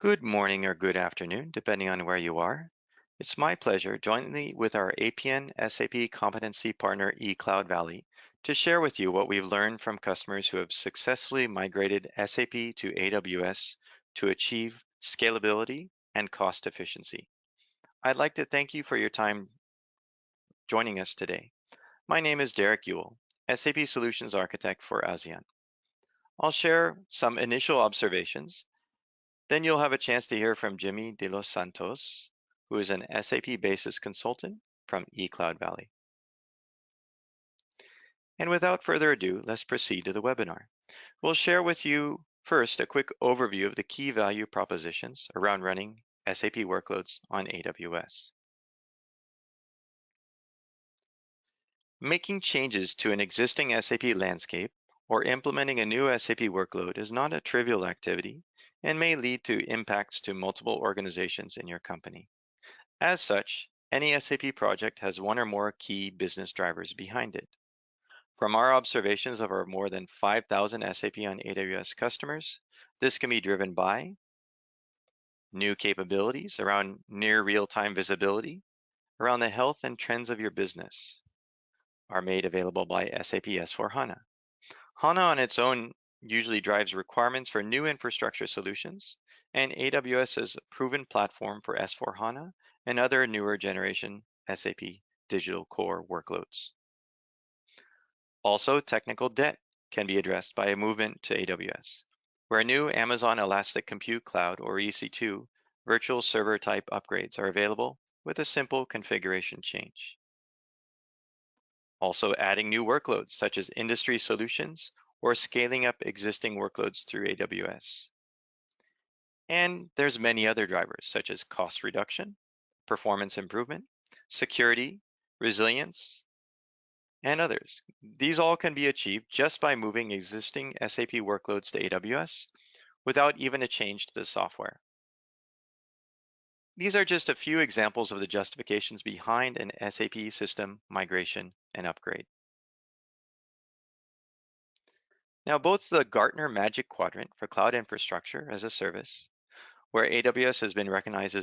Good morning or good afternoon, depending on where you are. It's my pleasure, jointly with our APN SAP Competency Partner eCloud Valley, to share with you what we've learned from customers who have successfully migrated SAP to AWS to achieve scalability and cost efficiency. I'd like to thank you for your time joining us today. My name is Derek Ewell, SAP Solutions Architect for ASEAN. I'll share some initial observations. Then you'll have a chance to hear from Jimmy De Los Santos, who is an SAP Basis consultant from eCloud Valley. And without further ado, let's proceed to the webinar. We'll share with you first a quick overview of the key value propositions around running SAP workloads on AWS. Making changes to an existing SAP landscape or implementing a new SAP workload is not a trivial activity and may lead to impacts to multiple organizations in your company. As such, any SAP project has one or more key business drivers behind it. From our observations of our more than 5,000 SAP on AWS customers, this can be driven by new capabilities around near real-time visibility, around the health and trends of your business, are made available by SAP S/4HANA. HANA on its own usually drives requirements for new infrastructure solutions, and AWS is a proven platform for S/4HANA and other newer generation SAP digital core workloads. Also, technical debt can be addressed by a movement to AWS, where new Amazon Elastic Compute Cloud or EC2 virtual server type upgrades are available with a simple configuration change. Also adding new workloads such as industry solutions or scaling up existing workloads through AWS. And there's many other drivers such as cost reduction, performance improvement, security, resilience, and others. These all can be achieved just by moving existing SAP workloads to AWS without even a change to the software. These are just a few examples of the justifications behind an SAP system migration and upgrade. Now, both the Gartner Magic Quadrant for Cloud Infrastructure as a Service, where AWS has been recognized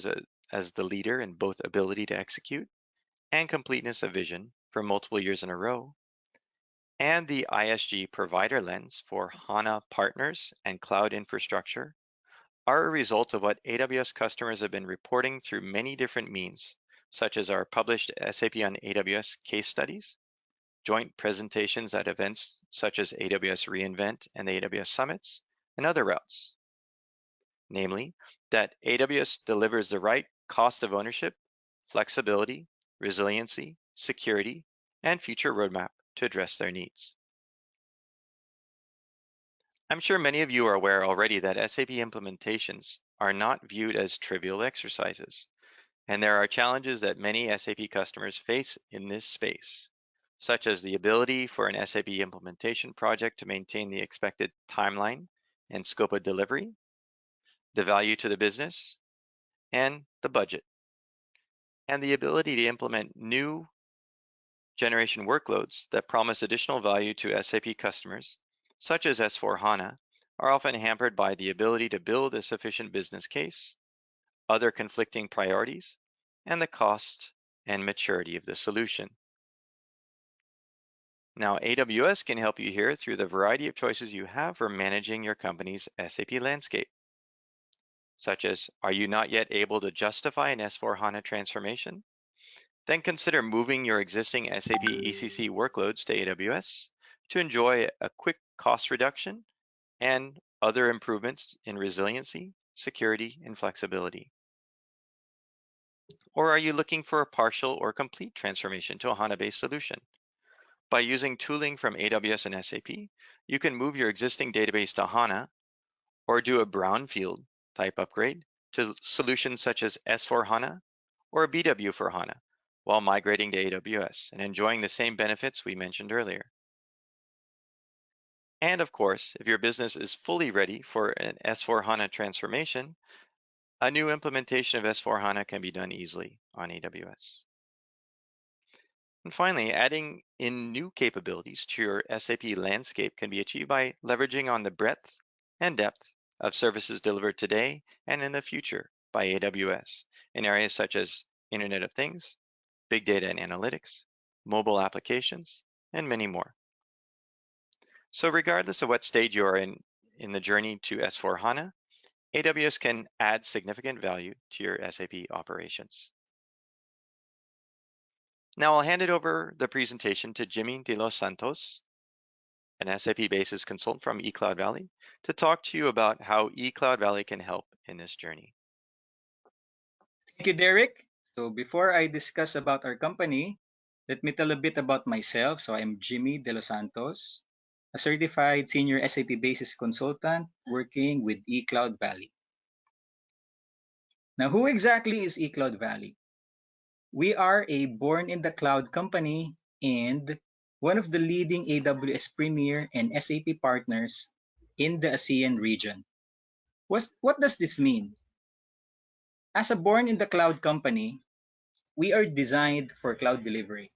as the leader in both ability to execute and completeness of vision for multiple years in a row, and the ISG Provider Lens for HANA partners and cloud infrastructure are a result of what AWS customers have been reporting through many different means, such as our published SAP on AWS case studies, joint presentations at events such as AWS reInvent and the AWS Summits, and other routes. Namely, that AWS delivers the right cost of ownership, flexibility, resiliency, security, and future roadmap to address their needs. I'm sure many of you are aware already that SAP implementations are not viewed as trivial exercises, and there are challenges that many SAP customers face in this space, such as the ability for an SAP implementation project to maintain the expected timeline and scope of delivery, the value to the business, and the budget, and the ability to implement new generation workloads that promise additional value to SAP customers, such as S/4HANA, are often hampered by the ability to build a sufficient business case, other conflicting priorities, and the cost and maturity of the solution. Now, AWS can help you here through the variety of choices you have for managing your company's SAP landscape, such as, are you not yet able to justify an S/4HANA transformation? Then consider moving your existing SAP ECC workloads to AWS to enjoy a quick cost reduction and other improvements in resiliency, security, and flexibility. Or are you looking for a partial or complete transformation to a HANA-based solution? By using tooling from AWS and SAP, you can move your existing database to HANA or do a brownfield type upgrade to solutions such as S/4HANA or BW for HANA while migrating to AWS and enjoying the same benefits we mentioned earlier. And of course, if your business is fully ready for an S/4HANA transformation, a new implementation of S/4HANA can be done easily on AWS. And finally, adding in new capabilities to your SAP landscape can be achieved by leveraging on the breadth and depth of services delivered today and in the future by AWS in areas such as Internet of Things, big data and analytics, mobile applications, and many more. So regardless of what stage you are in the journey to S/4HANA, AWS can add significant value to your SAP operations. Now I'll hand it over the presentation to Jimmy de los Santos, an SAP Basis consultant from ECloud Valley, to talk to you about how ECloud Valley can help in this journey. Thank you, Derek. So before I discuss about our company, let me tell a bit about myself. So I'm Jimmy de los Santos, a certified senior SAP Basis consultant working with ECloud Valley. Now, who exactly is ECloud Valley? We are a born in the cloud company and one of the leading AWS Premier and SAP partners in the ASEAN region. What does this mean? As a born in the cloud company, we are designed for cloud delivery.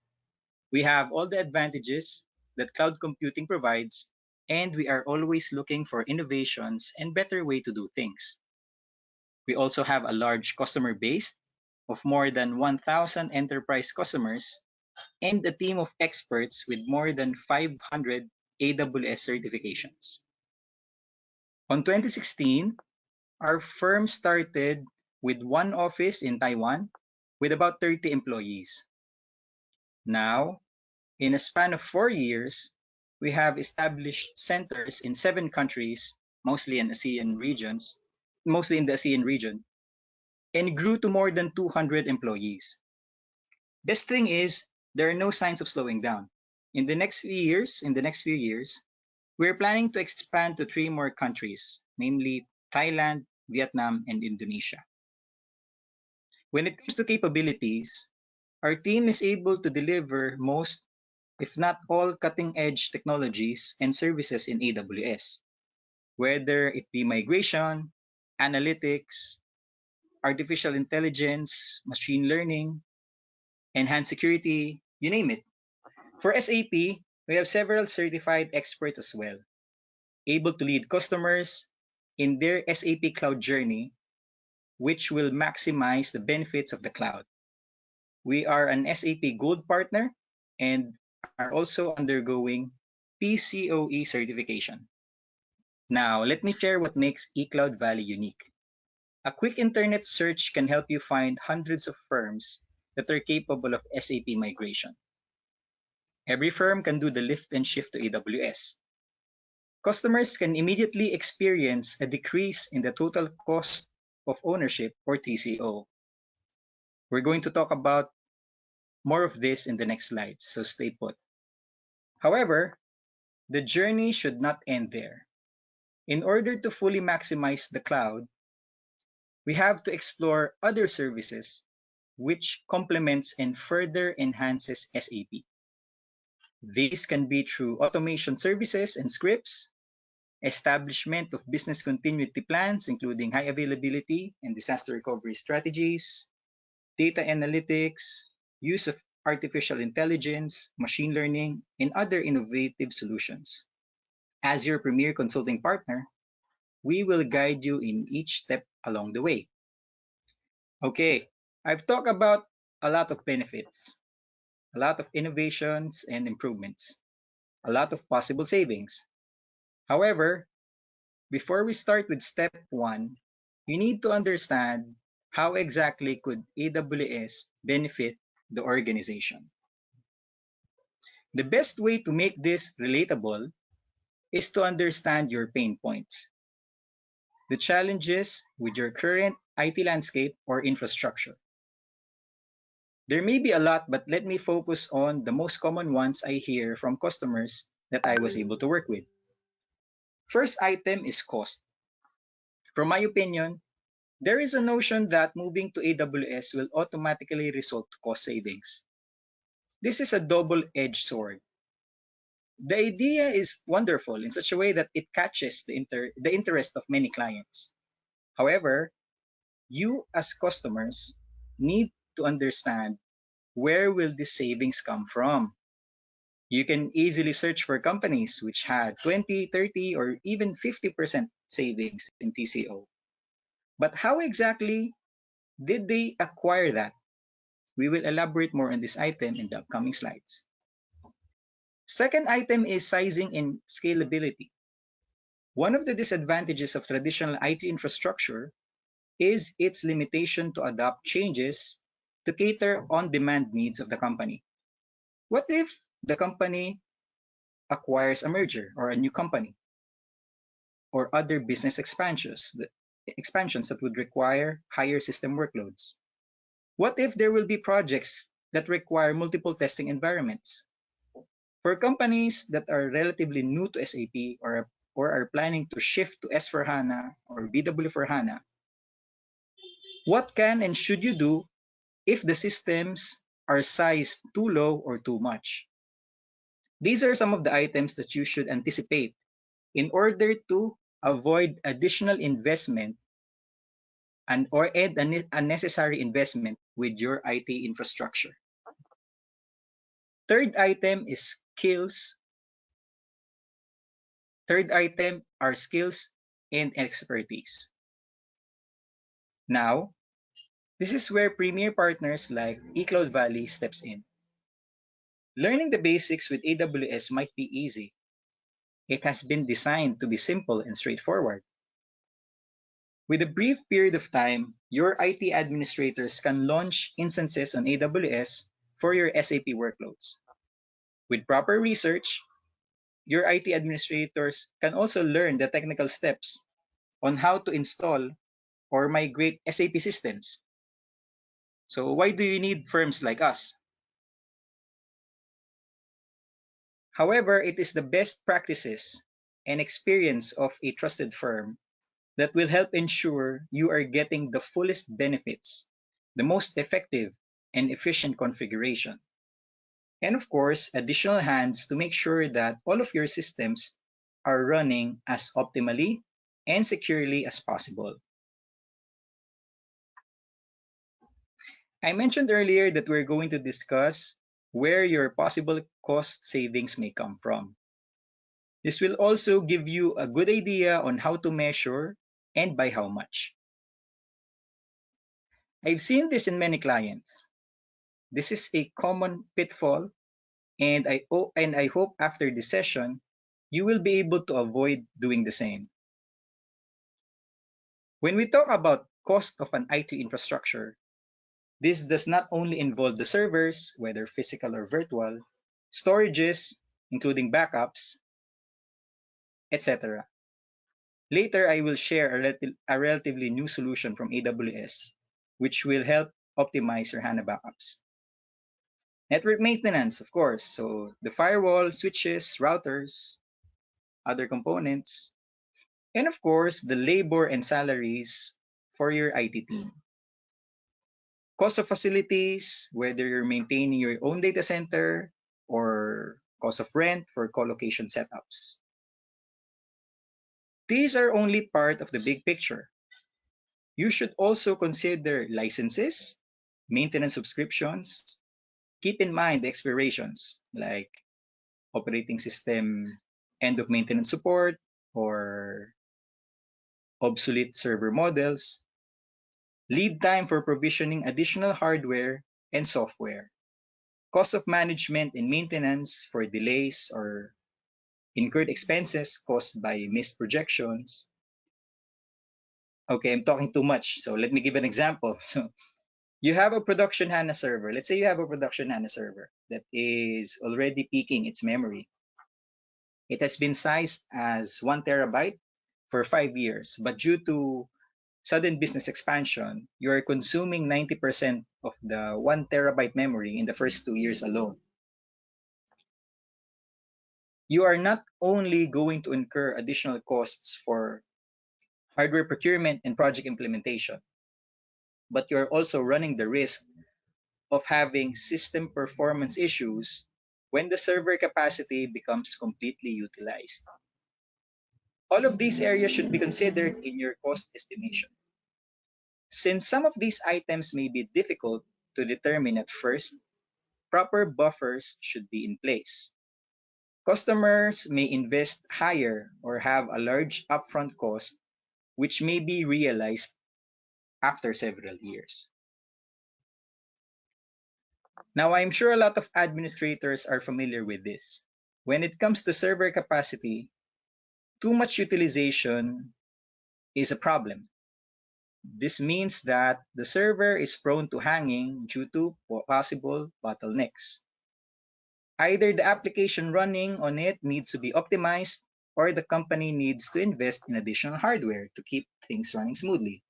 We have all the advantages that cloud computing provides, and we are always looking for innovations and better way to do things. We also have a large customer base of more than 1,000 enterprise customers and a team of experts with more than 500 AWS certifications. On 2016, our firm started with one office in Taiwan with about 30 employees. Now, in a span of 4 years, we have established centers in 7 countries, mostly in the ASEAN region, and grew to more than 200 employees. Best thing is, there are no signs of slowing down. In the next few years, we're planning to expand to 3 more countries, namely Thailand, Vietnam, and Indonesia. When it comes to capabilities, our team is able to deliver most, if not all, cutting-edge technologies and services in AWS, whether it be migration, analytics, artificial intelligence, machine learning, enhanced security, you name it. For SAP, we have several certified experts as well, able to lead customers in their SAP cloud journey, which will maximize the benefits of the cloud. We are an SAP Gold partner and are also undergoing PCOE certification. Now, let me share what makes ECloud Valley unique. A quick internet search can help you find hundreds of firms that are capable of SAP migration. Every firm can do the lift and shift to AWS. Customers can immediately experience a decrease in the total cost of ownership, or TCO. We're going to talk about more of this in the next slides, so stay put. However, the journey should not end there. In order to fully maximize the cloud, we have to explore other services which complements and further enhances SAP. These can be through automation services and scripts, establishment of business continuity plans, including high availability and disaster recovery strategies, data analytics, use of artificial intelligence, machine learning, and other innovative solutions. As your premier consulting partner, we will guide you in each step along the way. Okay, I've talked about a lot of benefits, a lot of innovations and improvements, a lot of possible savings. However, before we start with step 1, you need to understand how exactly could AWS benefit the organization. The best way to make this relatable is to understand your pain points, the challenges with your current IT landscape or infrastructure. There may be a lot, but let me focus on the most common ones I hear from customers that I was able to work with. First item is cost. From my opinion, there is a notion that moving to AWS will automatically result to cost savings. This is a double-edged sword. The idea is wonderful in such a way that it catches the interest of many clients. However, you as customers need to understand where will these savings come from. You can easily search for companies which had 20, 30, or even 50% savings in TCO. But how exactly did they acquire that? We will elaborate more on this item in the upcoming slides. Second item is sizing and scalability. One of the disadvantages of traditional IT infrastructure is its limitation to adapt changes to cater on-demand needs of the company. What if the company acquires a merger or a new company or other business expansions that would require higher system workloads? What if there will be projects that require multiple testing environments? For companies that are relatively new to SAP or are planning to shift to S/4HANA or BW for HANA, what can and should you do if the systems are sized too low or too much? These are some of the items that you should anticipate in order to avoid additional investment or add unnecessary investment with your IT infrastructure. Third item is skills. Third item are skills and expertise. Now, this is where premier partners like ECloud Valley steps in. Learning the basics with AWS might be easy. It has been designed to be simple and straightforward. With a brief period of time, your IT administrators can launch instances on AWS for your SAP workloads. With proper research, your IT administrators can also learn the technical steps on how to install or migrate SAP systems. So why do you need firms like us? However, it is the best practices and experience of a trusted firm that will help ensure you are getting the fullest benefits, the most effective and efficient configuration. And of course, additional hands to make sure that all of your systems are running as optimally and securely as possible. I mentioned earlier that we're going to discuss where your possible cost savings may come from. This will also give you a good idea on how to measure and by how much. I've seen this in many clients. This is a common pitfall, and I hope after this session, you will be able to avoid doing the same. When we talk about cost of an IT infrastructure, this does not only involve the servers, whether physical or virtual, storages, including backups, etc. Later, I will share a relatively new solution from AWS, which will help optimize your HANA backups. Network maintenance, of course, so the firewall, switches, routers, other components, and of course, the labor and salaries for your IT team. Cost of facilities, whether you're maintaining your own data center or cost of rent for co-location setups. These are only part of the big picture. You should also consider licenses, maintenance subscriptions. Keep in mind the expirations like operating system end of maintenance support or obsolete server models, lead time for provisioning additional hardware and software, cost of management and maintenance for delays or incurred expenses caused by missed projections. Okay, I'm talking too much, so let me give an example. So you have a production HANA server. Let's say you have a production HANA server that is already peaking its memory. It has been sized as 1 terabyte for 5 years, but due to sudden business expansion, you are consuming 90% of the 1 terabyte memory in the first 2 years alone. You are not only going to incur additional costs for hardware procurement and project implementation, but you're also running the risk of having system performance issues when the server capacity becomes completely utilized. All of these areas should be considered in your cost estimation. Since some of these items may be difficult to determine at first, proper buffers should be in place. Customers may invest higher or have a large upfront cost, which may be realized after several years. Now, I'm sure a lot of administrators are familiar with this. When it comes to server capacity, too much utilization is a problem. This means that the server is prone to hanging due to possible bottlenecks. Either the application running on it needs to be optimized, or the company needs to invest in additional hardware to keep things running smoothly.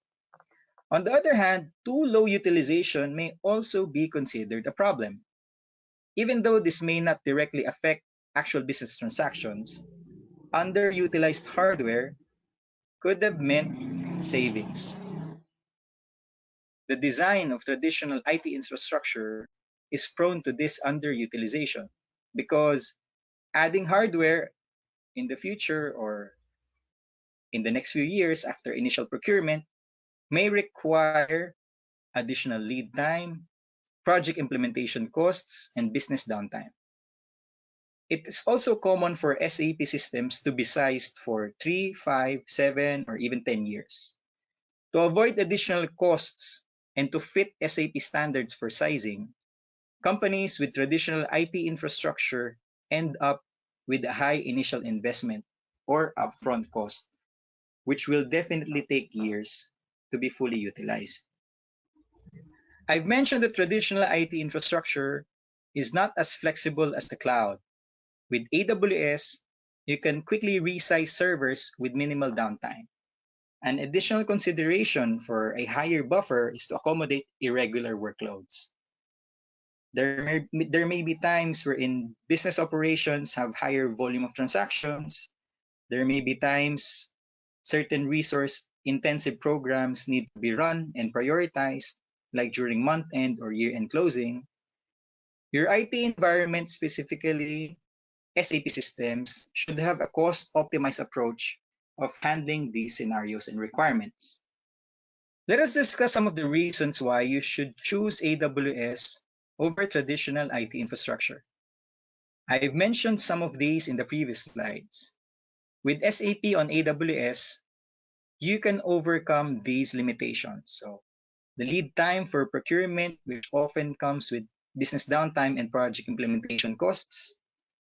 On the other hand, too low utilization may also be considered a problem. Even though this may not directly affect actual business transactions, underutilized hardware could have meant savings. The design of traditional IT infrastructure is prone to this underutilization because adding hardware in the future or in the next few years after initial procurement may require additional lead time, project implementation costs, and business downtime. It is also common for SAP systems to be sized for 3, 5, 7, or even 10 years. To avoid additional costs and to fit SAP standards for sizing, companies with traditional IT infrastructure end up with a high initial investment or upfront cost, which will definitely take years to be fully utilized. I've mentioned that traditional IT infrastructure is not as flexible as the cloud. With AWS, you can quickly resize servers with minimal downtime. An additional consideration for a higher buffer is to accommodate irregular workloads. There may be times wherein business operations have higher volume of transactions. There may be times certain resource intensive programs need to be run and prioritized, like during month end or year end closing. Your IT environment, specifically SAP systems, should have a cost optimized approach of handling these scenarios and requirements. Let us discuss some of the reasons why you should choose AWS over traditional IT infrastructure. I've mentioned some of these in the previous slides. With SAP on AWS, you can overcome these limitations. So, the lead time for procurement, which often comes with business downtime and project implementation costs,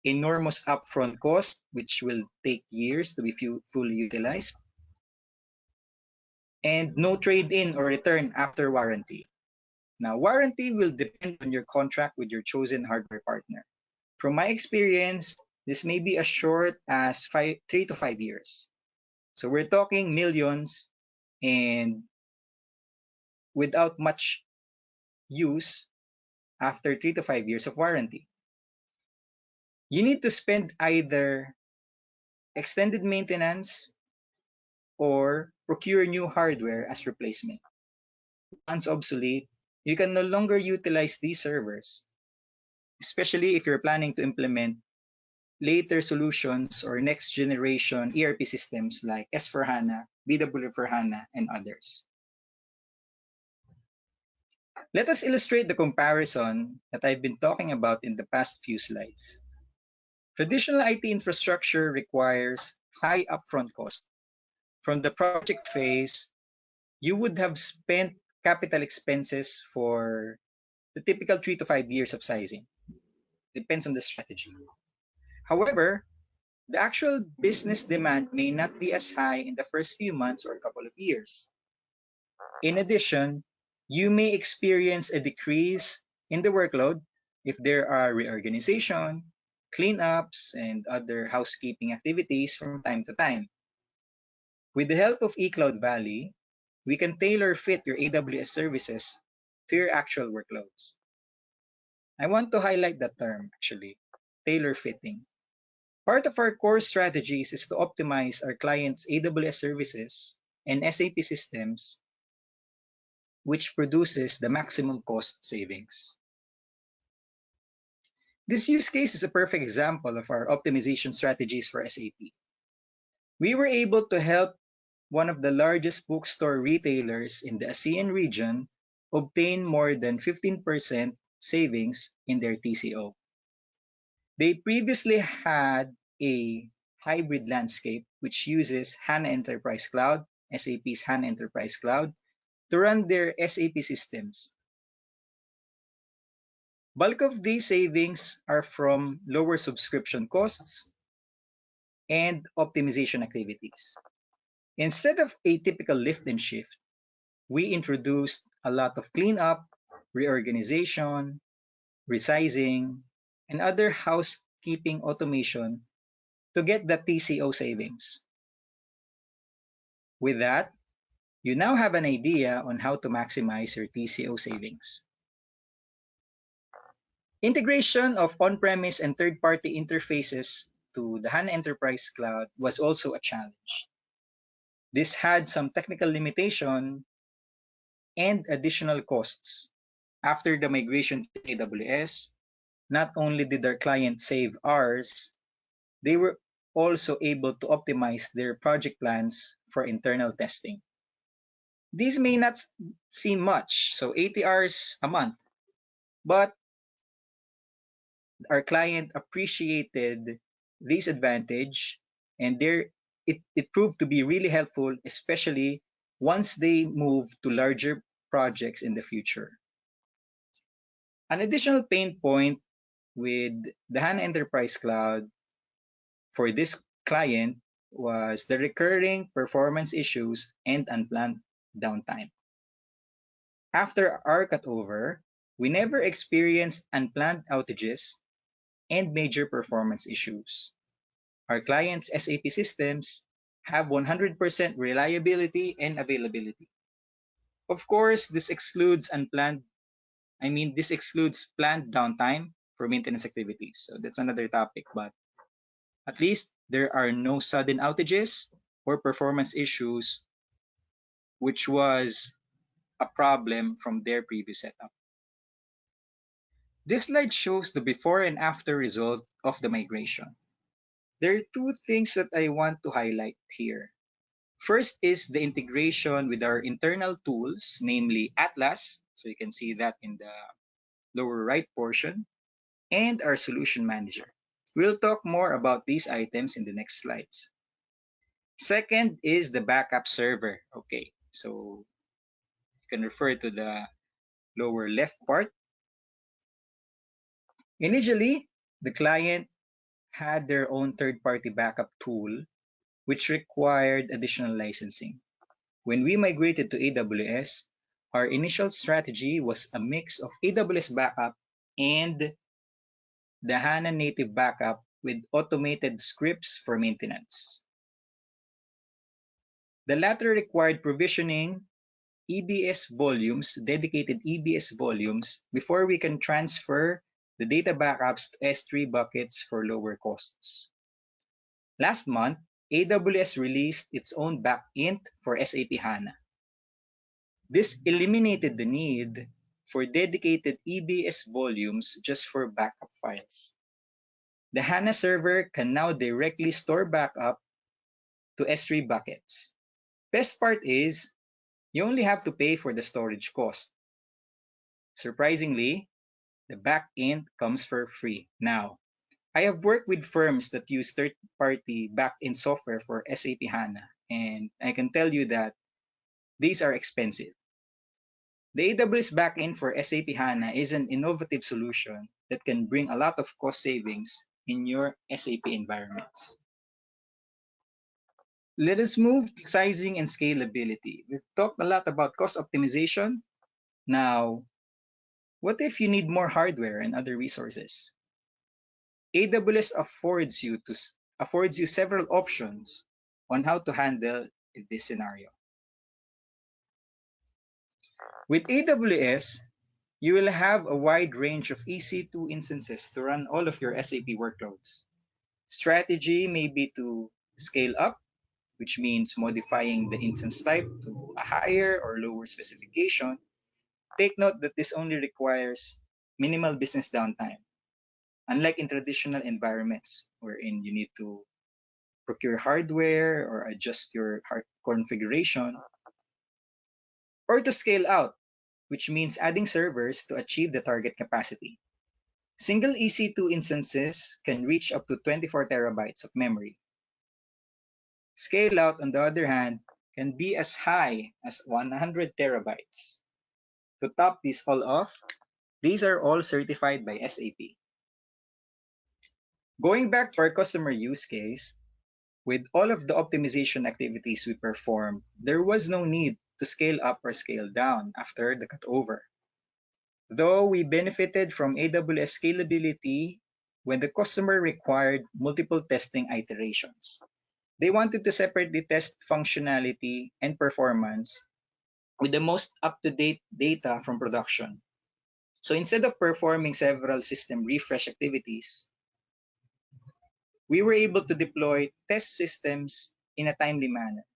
enormous upfront cost, which will take years to be fully utilized, and no trade-in or return after warranty. Now, warranty will depend on your contract with your chosen hardware partner. From my experience, this may be as short as 3 to 5 years. So we're talking millions and without much use after 3 to 5 years of warranty. You need to spend either extended maintenance or procure new hardware as replacement. Once obsolete, you can no longer utilize these servers, especially if you're planning to implement later solutions or next generation ERP systems like S4HANA, BW4HANA, and others. Let us illustrate the comparison that I've been talking about in the past few slides. Traditional IT infrastructure requires high upfront cost. From the project phase, you would have spent capital expenses for the typical 3 to 5 years of sizing. Depends on the strategy. However, the actual business demand may not be as high in the first few months or couple of years. In addition, you may experience a decrease in the workload if there are reorganization, cleanups, and other housekeeping activities from time to time. With the help of ECloud Valley, we can tailor fit your AWS services to your actual workloads. I want to highlight that term actually, tailor fitting. Part of our core strategies is to optimize our clients' AWS services and SAP systems, which produces the maximum cost savings. This use case is a perfect example of our optimization strategies for SAP. We were able to help one of the largest bookstore retailers in the ASEAN region obtain more than 15% savings in their TCO. They previously had a hybrid landscape which uses HANA Enterprise Cloud, SAP's HANA Enterprise Cloud, to run their SAP systems. Bulk of these savings are from lower subscription costs and optimization activities. Instead of a typical lift and shift, we introduced a lot of cleanup, reorganization, resizing, and other housekeeping automation to get the TCO savings. With that, you now have an idea on how to maximize your TCO savings. Integration of on-premise and third-party interfaces to the HANA Enterprise Cloud was also a challenge. This had some technical limitation and additional costs. After the migration to AWS, not only did our client save hours, they were also able to optimize their project plans for internal testing. These may not seem much, so 80 hours a month, but our client appreciated this advantage and it proved to be really helpful, especially once they move to larger projects in the future. An additional pain point with the HANA Enterprise Cloud for this client was the recurring performance issues and unplanned downtime. After our cutover, we never experienced unplanned outages and major performance issues. Our clients' SAP systems have 100% reliability and availability. Of course, this excludes planned downtime for maintenance activities. So that's another topic, but at least there are no sudden outages or performance issues, which was a problem from their previous setup. This slide shows the before and after result of the migration. There are two things that I want to highlight here. First is the integration with our internal tools, namely Atlas. So you can see that in the lower right portion, and our solution manager. We'll talk more about these items in the next slides. Second is the backup server. Okay, so you can refer to the lower left part. Initially, the client had their own third-party backup tool, which required additional licensing. When we migrated to AWS, our initial strategy was a mix of AWS backup and the HANA native backup with automated scripts for maintenance. The latter required provisioning EBS volumes, dedicated EBS volumes, before we can transfer the data backups to S3 buckets for lower costs. Last month, AWS released its own backend for SAP HANA. This eliminated the need for dedicated EBS volumes just for backup files. The HANA server can now directly store backup to S3 buckets. Best part is, you only have to pay for the storage cost. Surprisingly, the backend comes for free. Now, I have worked with firms that use third-party backend software for SAP HANA, and I can tell you that these are expensive. The AWS backend for SAP HANA is an innovative solution that can bring a lot of cost savings in your SAP environments. Let us move to sizing and scalability. We've talked a lot about cost optimization. Now, what if you need more hardware and other resources? AWS affords you several options on how to handle this scenario. With AWS, you will have a wide range of EC2 instances to run all of your SAP workloads. Strategy may be to scale up, which means modifying the instance type to a higher or lower specification. Take note that this only requires minimal business downtime. Unlike in traditional environments wherein you need to procure hardware or adjust your configuration, or to scale out, which means adding servers to achieve the target capacity. Single EC2 instances can reach up to 24 terabytes of memory. Scale out, on the other hand, can be as high as 100 terabytes. To top this all off, these are all certified by SAP. Going back to our customer use case, with all of the optimization activities we performed, there was no need to scale up or scale down after the cutover. Though we benefited from AWS scalability when the customer required multiple testing iterations. They wanted to separately test functionality and performance with the most up-to-date data from production. So instead of performing several system refresh activities, we were able to deploy test systems in a timely manner.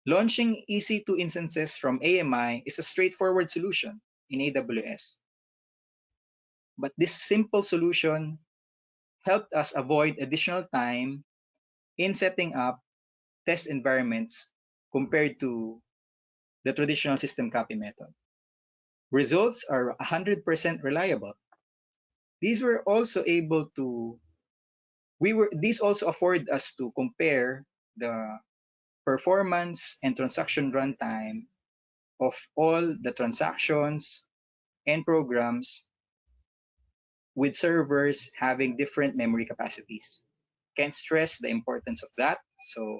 Launching EC2 instances from AMI is a straightforward solution in AWS. But this simple solution helped us avoid additional time in setting up test environments compared to the traditional system copy method. Results are 100% reliable. These were also able to these also afford us to compare the performance and transaction runtime of all the transactions and programs with servers having different memory capacities. Can't stress the importance of that. So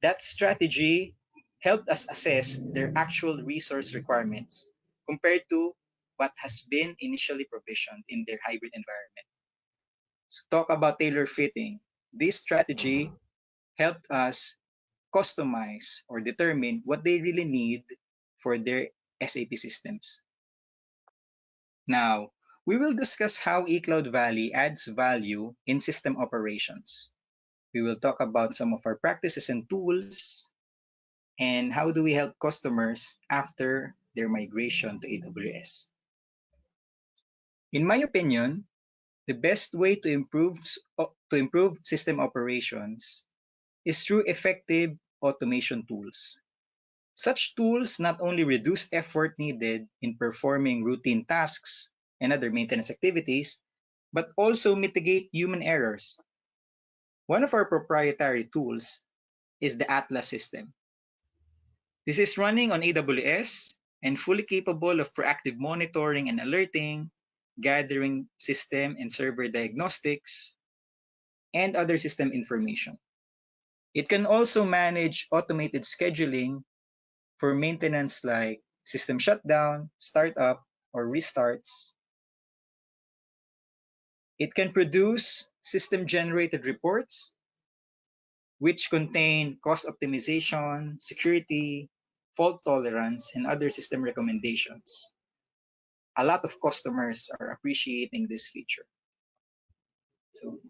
that strategy helped us assess their actual resource requirements compared to what has been initially provisioned in their hybrid environment. So talk about tailor fitting. This strategy helped us customize or determine what they really need for their SAP systems. Now, we will discuss how eCloud Valley adds value in system operations. We will talk about some of our practices and tools, and how do we help customers after their migration to AWS. In my opinion, the best way to improve system operations is through effective automation tools. Such tools not only reduce effort needed in performing routine tasks and other maintenance activities, but also mitigate human errors. One of our proprietary tools is the Atlas system. This is running on AWS and fully capable of proactive monitoring and alerting, gathering system and server diagnostics, and other system information. It can also manage automated scheduling for maintenance like system shutdown, startup, or restarts. It can produce system-generated reports which contain cost optimization, security, fault tolerance, and other system recommendations. A lot of customers are appreciating this feature. So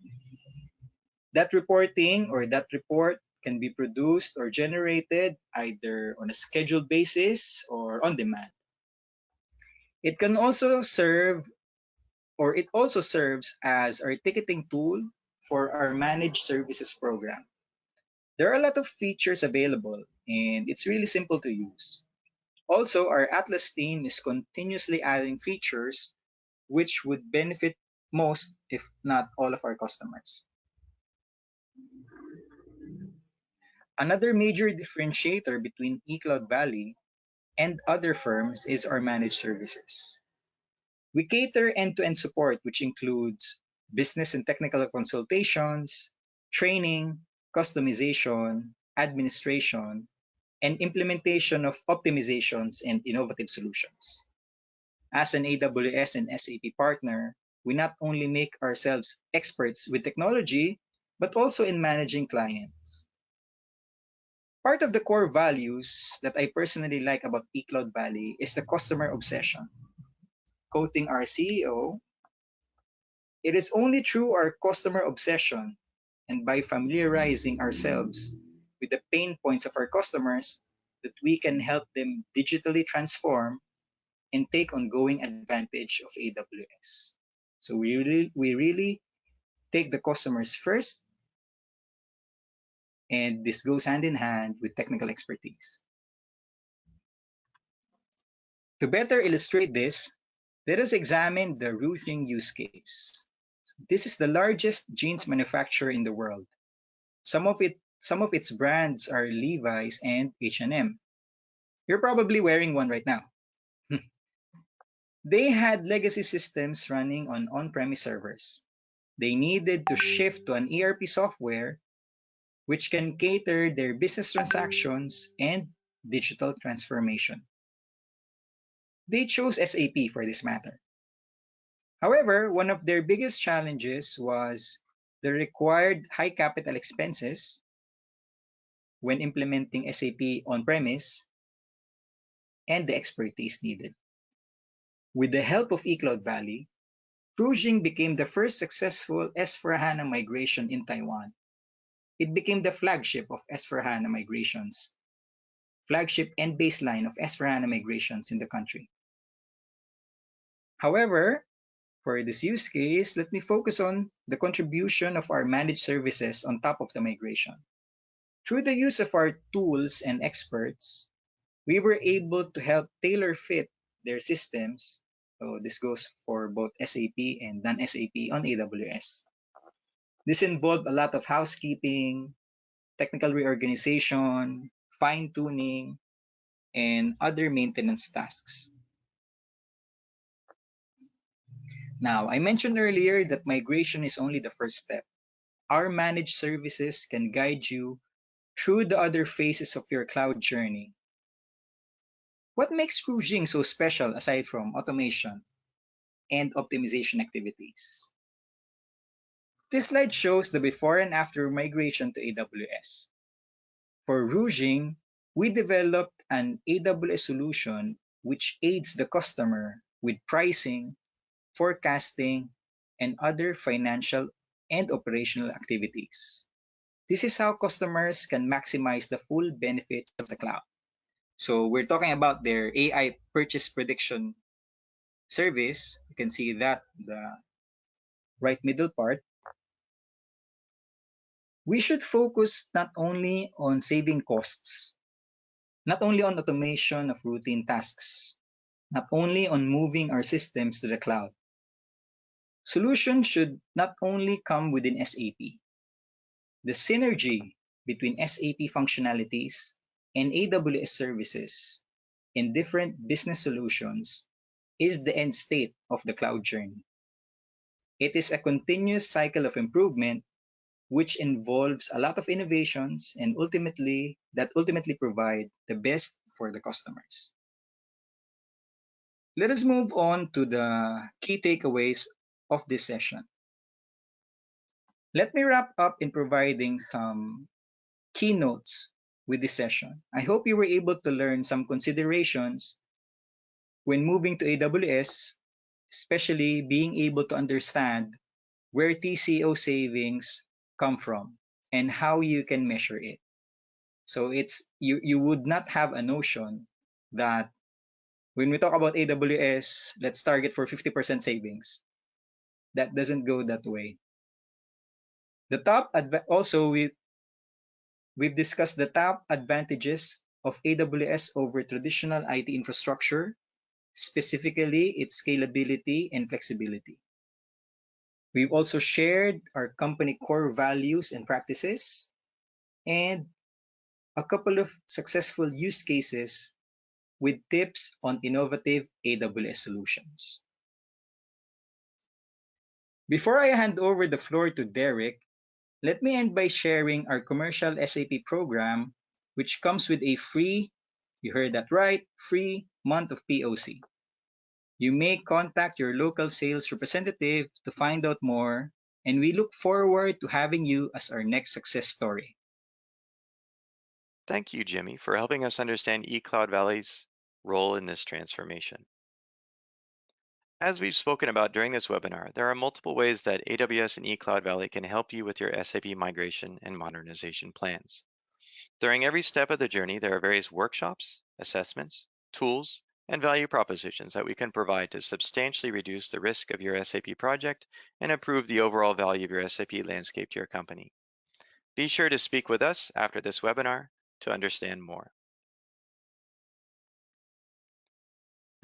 that reporting or that report can be produced or generated either on a scheduled basis or on demand. It can also serve or it also serves as our ticketing tool for our managed services program. There are a lot of features available and it's really simple to use. Also, our Atlas team is continuously adding features which would benefit most, if not all, of our customers. Another major differentiator between eCloud Valley and other firms is our managed services. We cater end-to-end support, which includes business and technical consultations, training, customization, administration, and implementation of optimizations and innovative solutions. As an AWS and SAP partner, we not only make ourselves experts with technology, but also in managing clients. Part of the core values that I personally like about eCloud Valley is the customer obsession. Quoting our CEO, it is only through our customer obsession and by familiarizing ourselves with the pain points of our customers that we can help them digitally transform and take ongoing advantage of AWS. So we really take the customers first, and this goes hand in hand with technical expertise. To better illustrate this, Let us examine the rouging use case. This is the largest jeans manufacturer in the world. Some of its brands are Levi's and H&M. You're probably wearing one right now. They had legacy systems running on on-premise servers. They needed to shift to an ERP software which can cater their business transactions and digital transformation. They chose SAP for this matter. However, one of their biggest challenges was the required high capital expenses when implementing SAP on-premise and the expertise needed. With the help of ECloud Valley, Cruising became the first successful S/4HANA migration in Taiwan. It became the flagship of S/4HANA migrations, flagship and baseline of S/4HANA migrations in the country. However, for this use case, let me focus on the contribution of our managed services on top of the migration. Through the use of our tools and experts, we were able to help tailor fit their systems. So this goes for both SAP and non-SAP on AWS. This involved a lot of housekeeping, technical reorganization, fine-tuning, and other maintenance tasks. Now, I mentioned earlier that migration is only the first step. Our managed services can guide you through the other phases of your cloud journey. What makes Cruising so special aside from automation and optimization activities? This slide shows the before and after migration to AWS. For Rouging, we developed an AWS solution which aids the customer with pricing, forecasting, and other financial and operational activities. This is how customers can maximize the full benefits of the cloud. So we're talking about their AI purchase prediction service. You can see that the right middle part. We should focus not only on saving costs, not only on automation of routine tasks, not only on moving our systems to the cloud. Solutions should not only come within SAP. The synergy between SAP functionalities and AWS services in different business solutions is the end state of the cloud journey. It is a continuous cycle of improvement which involves a lot of innovations and ultimately provide the best for the customers. Let us move on to the key takeaways of this session. Let me wrap up in providing some keynotes with this session. I hope you were able to learn some considerations when moving to AWS, especially being able to understand where TCO savings come from and how you can measure it. So you would not have a notion that when we talk about AWS, let's target for 50% savings. That doesn't go that way. Also we've discussed the top advantages of AWS over traditional IT infrastructure, specifically its scalability and flexibility. We've also shared our company core values and practices and a couple of successful use cases with tips on innovative AWS solutions. Before I hand over the floor to Derek, let me end by sharing our commercial SAP program, which comes with a free, you heard that right, free month of POC. You may contact your local sales representative to find out more, and we look forward to having you as our next success story. Thank you, Jimmy, for helping us understand ECloud Valley's role in this transformation. As we've spoken about during this webinar, there are multiple ways that AWS and ECloud Valley can help you with your SAP migration and modernization plans. During every step of the journey, there are various workshops, assessments, tools, and value propositions that we can provide to substantially reduce the risk of your SAP project and improve the overall value of your SAP landscape to your company. Be sure to speak with us after this webinar to understand more.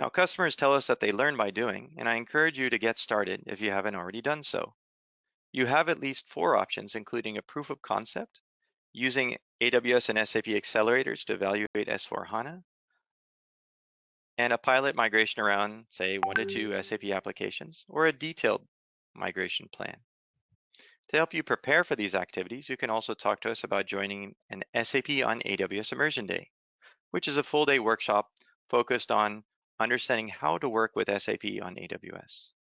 Now, customers tell us that they learn by doing, and I encourage you to get started if you haven't already done so. You have at least 4 options, including a proof of concept, using AWS and SAP accelerators to evaluate S/4HANA, and a pilot migration around, say, 1 to 2 SAP applications, or a detailed migration plan. To help you prepare for these activities, you can also talk to us about joining an SAP on AWS Immersion Day, which is a full-day workshop focused on understanding how to work with SAP on AWS.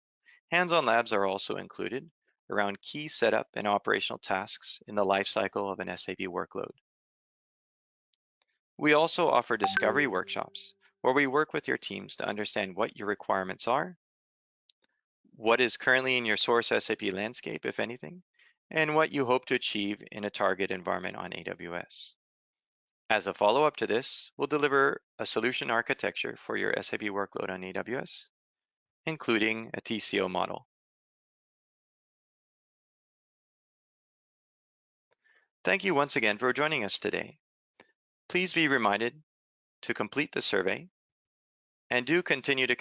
Hands-on labs are also included around key setup and operational tasks in the lifecycle of an SAP workload. We also offer discovery workshops where we work with your teams to understand what your requirements are, what is currently in your source SAP landscape, if anything, and what you hope to achieve in a target environment on AWS. As a follow-up to this, we'll deliver a solution architecture for your SAP workload on AWS, including a TCO model. Thank you once again for joining us today. Please be reminded to complete the survey and do continue to